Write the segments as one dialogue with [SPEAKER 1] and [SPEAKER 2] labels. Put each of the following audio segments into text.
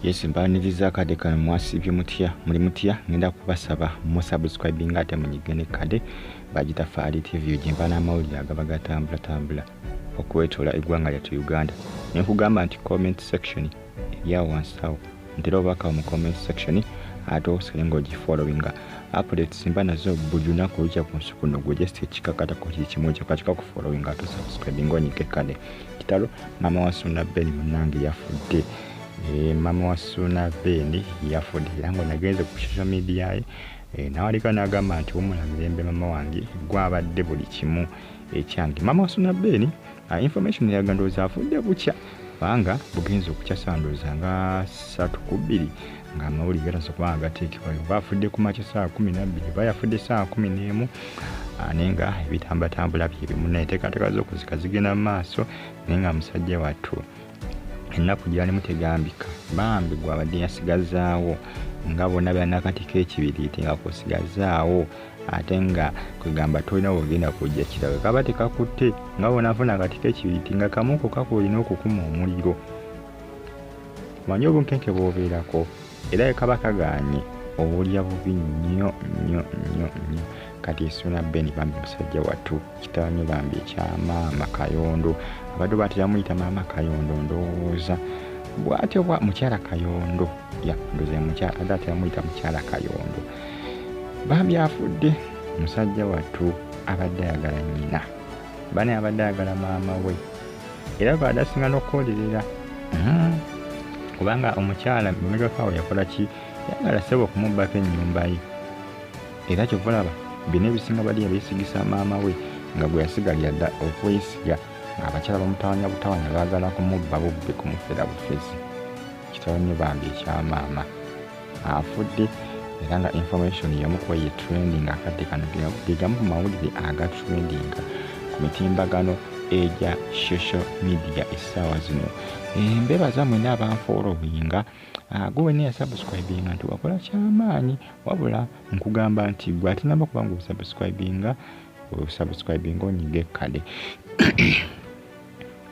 [SPEAKER 1] Yes, mbaniriza akade kano mwasibye mutya muli mutya ngenda kubasaba mu subscribing ate munyigene kade bagita Faali TV jimba n'amawulire agaba gatambula okwetola eggwanga lyattu Uganda. Ne kugamba nti comment section ya wansawo ntera obaka mu comment section ate oselengo following updates simba nazo bujuna kulicha ku nsukuno gwe just ekikakata ko kimu kyakachika ku following ate subscribing onyike kade kitalo mama wasuna beni munange yafudde. Mama wasuna beni yafudde yango nagenze ku social media nawalika nagamba nti omulamirembe mama wange gwabadde buli kimu ekyange. Mama wasuna beni information yagandoza afudde bucha banga bugenzo kucha sandoza nga 3:2 nga mawuli gataso kubanga gateekebwa bafudde ku macha saa 12 bayafudde saa 11 anenga ebitambula bye muneteekateeka z'okuzika zigenda maaso nenga musajja wattu ennaku gyali mutegambika bambi gwabadde yasigazaawo nga bonna byanakati k'ekibiriiti nga kusigazaawo ate nga kwegamba tolina ogenda kujja kirawe kaba tekakutte nga bonna afuna akati k'ekibiriiti nga kamuko kakolina okukuma omuliro manyi obunkenke bw'obeerako era kaba kagaanye obulya bubi nnyo kati Wasuna beni bambi musajja wattu kitawanye bambi ekyamaama Kayondo abadde batera muyita maama Kayondo ndowooza bw'atyo bwa mukyala Kayondo ndoze mukyala atera muyita mukyala Kayondo bambi afudde musajja wattu abadde ayagala nnyina bane abadde ayagala maama we era baada asinga n'okwolerera kubanga omukyala mumegakawo yakola ki yagala sebo okumubbako ennyumba ye era kyovulaba bino ebisinga bali abeesigisa maama we nga bwe yasigalira dda okwesiga abakyala bamutawanya butawanya baagala kumubba bubbe kumufera bufezi kitawanye bambi ekyamaama afudde era nga information yamukuwa ye trending akadde kano gegamu ku mawulire aga trending ku mitimbagano eja social media essaawa zino mbebaza mwena abanfollowinga gwe ne subscribinga nti wakola kyamaanyi wabula nkugamba nti gwe atinamba kubanga subscribinga onyige kade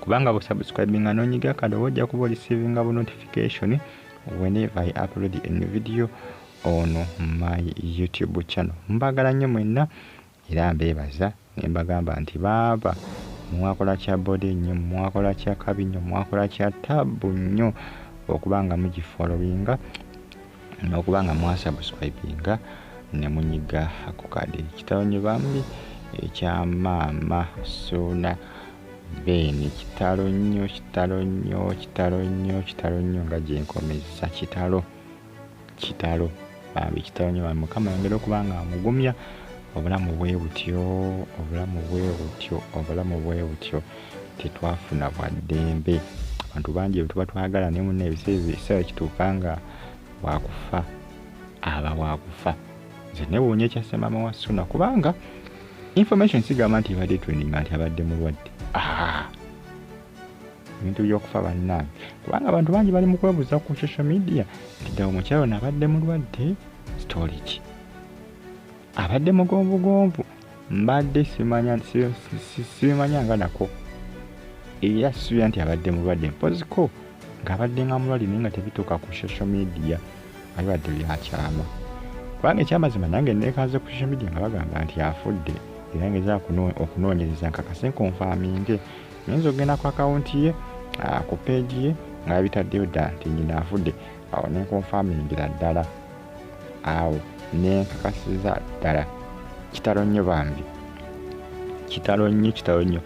[SPEAKER 1] kubanga subscribinga n'onyiga kade ojja kuba receiving a notification whenever I upload a new video on my YouTube channel. Mbagala nnyo mwenna era mbebaza nembagamba nti baba mwakola kya body nnyo mwakola kya kabi nnyo mwakola kya tabu nnyo okubanga mugifollowinga n'okubanga mwasubscribinga ne munyiga akukade kitawanye bambi ekyamaama Wasuna beni kitalo nnyo nga gyenkomeza kitalo bambi kitalo nnyo Mukama yongera okubanga amugumya obulamu bwe butyo tetwafuna bwaddembe abantu bangi tuba twagala ne munne ebiseera kituukanga wakufa nze newuunya ekyase maama Wasuna kubanga information sigamba nti ebadde trending nti abadde mulwadde ebintu by'okufa bannange kubanga abantu bangi bali mu kwebuuza ku social media nti ddala omukyala ono abadde mulwadde story ki abadde mugonvugonvu mbadde simanyanga nako era suya nti abadde mulwadde mpoziko ng'abadde nga mulwadde naye nga tebituuka ku social media abadde byakyama kubanga ekyamazima nange neekaze ku social media nga bagamba nti afudde era ngeza okunoonyereza nkakase konfaminge nyinza okugenda ku akawunti ye ku page ye nga bitaddeyo ddala nti nyina afudde awo nenkonfamingira ddala awo nenkakasiza ddala kitalo nnyo bambi kitalo nnyo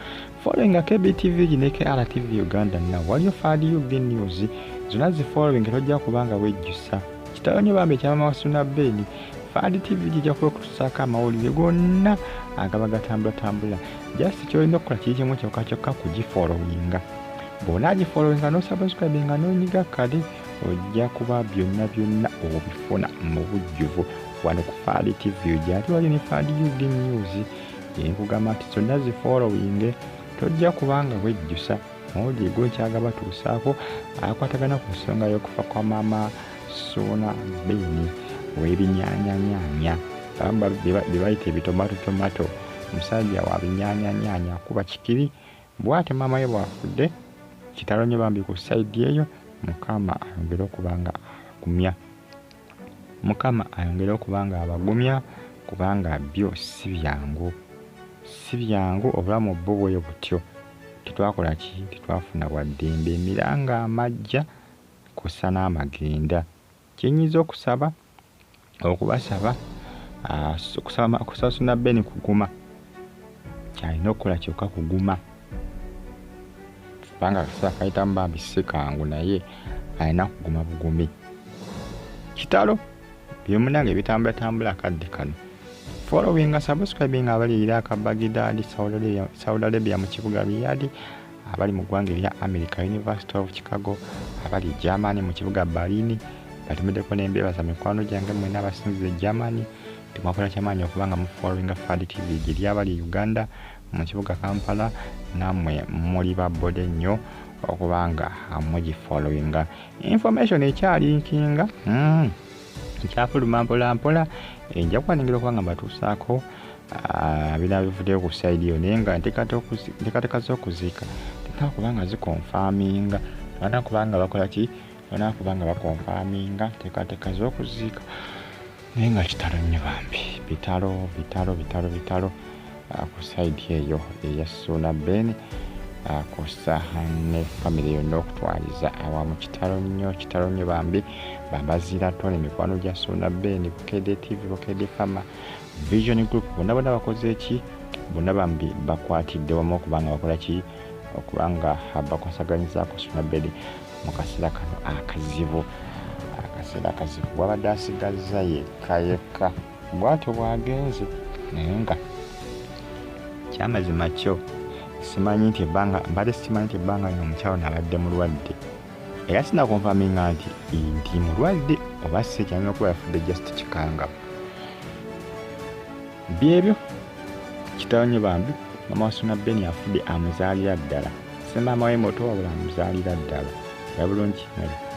[SPEAKER 1] following KBTV ne KRTV Uganda now waliyo Faali UG News zonna zifollowing tojja kubanga wejjusa kitalo nnyo bambi ekyamaama Wasuna beni Faali TV jija kutusaako amawulire gonna agaba gatambula just kyolina okukola kiri kimu kyokka kugifollowinga bw'ona agifollowinga n'osubscribinga n'onyiga kale ojja kuba byonna obifuna mu bujjuvu wano ku Faali TV gyati wali ne Faali UG News nkugamba nti zonna zifollowing tojja kubanga wejjusa mawulire gonkyagaba tuusaako akwatagana ku nsonga y'okufa kwa maama Wasuna beni w'ebinyaanyanya bamba bye bayita ebitomato omusajja wa binyaanyanya kuba kikiri bw'ate maama ye bw'afudde kitalo nnyo bambi ku side eyo Mukama ayongere okubanga abagumya. Mukama ayongere okubanga abagumya kubanga byo si byangu. Si byangu obulamu bwo bweyo butyo. Tetwakola ki? Tetwafuna bwaddembe emiranga amajja kussa n'amagenda. Kyenyiza okusaba okubasaba okusasuna Beni kuguma. Kyalina okukola kyokka kuguma. Kubanga akaseera kayitamu bambi si kangu naye alina kuguma bugumi. Kitalo byemunange bitambula kadde kano. Following subscribing abali Iraq, Baghdad, Saudi Arabia mu kibuga Riyadh, abali mu ggwanga erya America, University of Chicago, abali Germany mu kibuga Berlin. Batumiddeko n'embeebaza mikwano gyange mwena abasinzize Germany. Temwakola kyamaanyi okubanga mu following Fadi TV giri abali Uganda mu kibuga Kampala, namwe muli babode nnyo okubanga amugi following. Information ekyalinkinga ekyafuluma mpola enja kwanengera okubanga mbatuusaako bina bivuddeyo ku side yo naye nga nteekateeka z'okuziika tekana kubanga zikonfaminga bana kubanga bakola ki bana kubanga bakonfaminga nteekateeka z'okuziika naye nga kitalo nnyo bambi bitalo ku side eyo eya Ssuuna Ben kussa ne family yonna okutwaliza awamu. Kitalo nnyo bambi bambazira Tony mikwano gya Ssuuna Ben, Bukedde TV, Bukedde Farmer, Vision Group, bonna bakoze ki? Bonna bambi bakwatidde wamu okubanga bakola ki? Okubanga bakosaganyizaako Ssuuna Ben mu kaseera kano akazibu. Bwabadde asigazza yekka bwatyo bwagenze naye nga kyamazima kyo simanyi nti ebbanga lino omukyalo nabadde mulwadde era sinakonfaminga nti mulwadde oba si kyamina okuba yafudde just kikanga. Byebyo kitalo nnyo bambi mama wa Ssuuna Ben afudde amuzaalira ddala. Se maama we muto wabula amuzaalira ddala. Ya bulungi.